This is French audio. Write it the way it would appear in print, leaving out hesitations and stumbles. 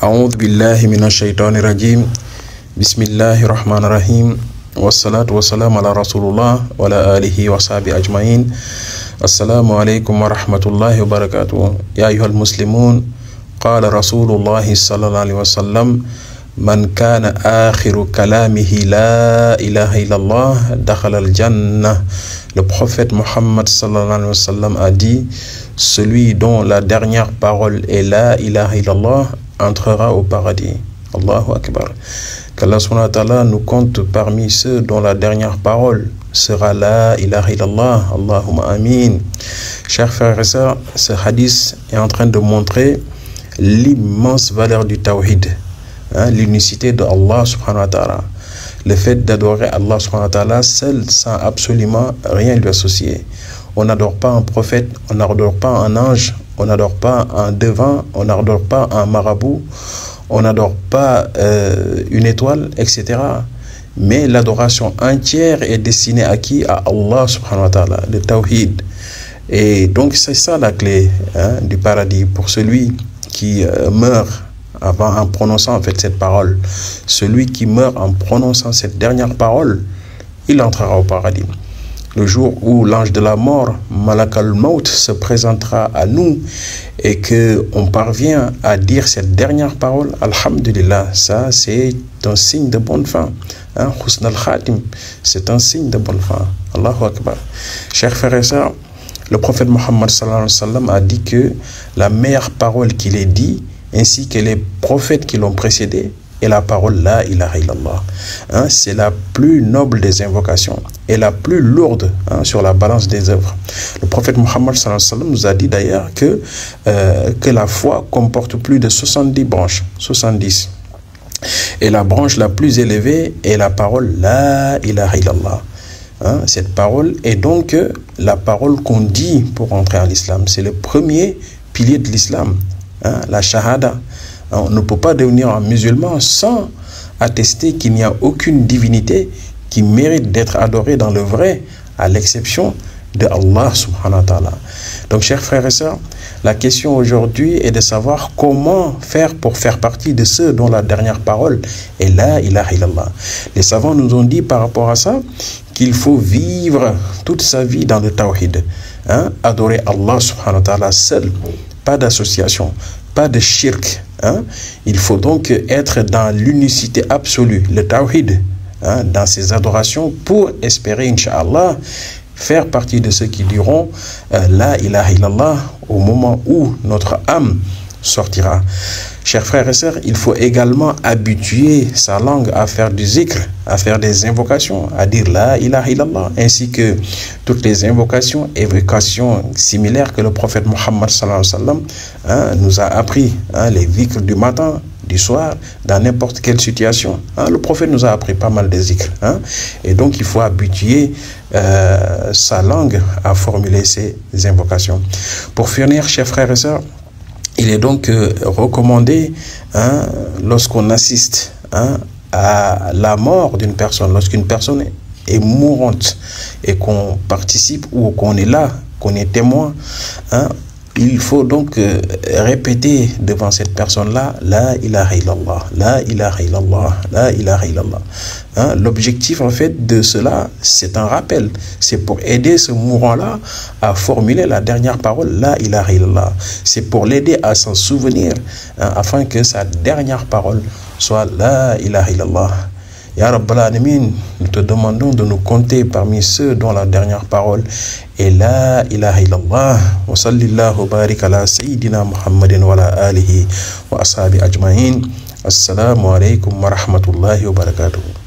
أعوذ بالله من الشيطان الرجيم بسم الله الرحمن الرحيم والصلاة والسلام على رسول الله وعلى آله وصحبه أجمعين. السلام عليكم ورحمة الله وبركاته. يا أيها المسلمون، قال رسول الله صلى الله عليه وسلم: من كان آخر كلامه لا إله إلا الله دخل الجنة. Le prophète Mohammed sallallahu alayhi wa sallam a dit: celui dont la dernière parole est la ilaha illallah entrera au paradis. Allahu Akbar. Qu'Allah subhanahu wa ta'ala nous compte parmi ceux dont la dernière parole sera la ilaha illallah. Allahumma amin. Chers frères et sœurs, ce hadith est en train de montrer l'immense valeur du tawhid, l'unicité de Allah subhanahu wa ta'ala. Le fait d'adorer Allah subhanahu wa ta'ala seul, sans absolument rien lui associer. On n'adore pas un prophète, on n'adore pas un ange, on n'adore pas un devin, on n'adore pas un marabout, on n'adore pas une étoile, etc. Mais l'adoration entière est destinée à qui? À Allah subhanahu wa ta'ala, le tawhid. Et donc c'est ça la clé du paradis pour celui qui meurt en prononçant en fait cette parole. Celui qui meurt en prononçant cette dernière parole, il entrera au paradis. Le jour où l'ange de la mort, Malak al-Maut, se présentera à nous et qu'on parvient à dire cette dernière parole, Alhamdulillah, ça c'est un signe de bonne fin. Husn al-Khatim, c'est un signe de bonne fin. Allahu Akbar. Chers frères et sœurs, le prophète Mohammed sallallahu alayhi wa sallam a dit que la meilleure parole qu'il ait dit, ainsi que les prophètes qui l'ont précédé, et la parole la ilaha illallah. C'est la plus noble des invocations et la plus lourde sur la balance des œuvres. Le prophète Mohammed sallallahu alayhi wa sallam nous a dit d'ailleurs que la foi comporte plus de 70 branches, 70. Et la branche la plus élevée est la parole la ilaha illallah. Cette parole est donc la parole qu'on dit pour entrer en islam. C'est le premier pilier de l'islam, la shahada. On ne peut pas devenir un musulman sans attester qu'il n'y a aucune divinité qui mérite d'être adorée dans le vrai, à l'exception de Allah subhanahu wa ta'ala. Donc, chers frères et sœurs, la question aujourd'hui est de savoir comment faire pour faire partie de ceux dont la dernière parole est la ilaha illallah. Les savants nous ont dit par rapport à ça qu'il faut vivre toute sa vie dans le tawhid, adorer Allah subhanahu wa ta'ala seul, pas d'association, pas de shirk. Il faut donc être dans l'unicité absolue, le tawhid, dans ses adorations pour espérer, Inch'Allah, faire partie de ceux qui diront la ilaha illallah au moment où notre âme sortira. Chers frères et sœurs, il faut également habituer sa langue à faire du zikr, à faire des invocations, à dire la ilaha illallah, ainsi que toutes les invocations, évocations similaires que le prophète Mohammed sallallahu alayhi wa sallam nous a appris, les zikrs du matin, du soir, dans n'importe quelle situation. Le prophète nous a appris pas mal de zikr. Et donc il faut habituer sa langue à formuler ces invocations. Pour finir, chers frères et sœurs, il est donc recommandé, lorsqu'on assiste à la mort d'une personne, lorsqu'une personne est mourante et qu'on participe ou qu'on est là, qu'on est témoin, il faut donc répéter devant cette personne-là la ilaha illallah, la ilaha illallah, la ilaha illallah. L'objectif en fait de cela, c'est un rappel, c'est pour aider ce mourant-là à formuler la dernière parole la ilaha illallah. C'est pour l'aider à s'en souvenir afin que sa dernière parole soit la ilaha illallah. Ya Rabbal Alamin, nous te demandons de nous compter parmi ceux dont la dernière parole est la ilaha illallah. Wa sallallahu barik ala sayyidina Muhammadin wa ala alihi wa ashabi ajma'in. Assalamu alaikum wa rahmatullahi wa barakatuh.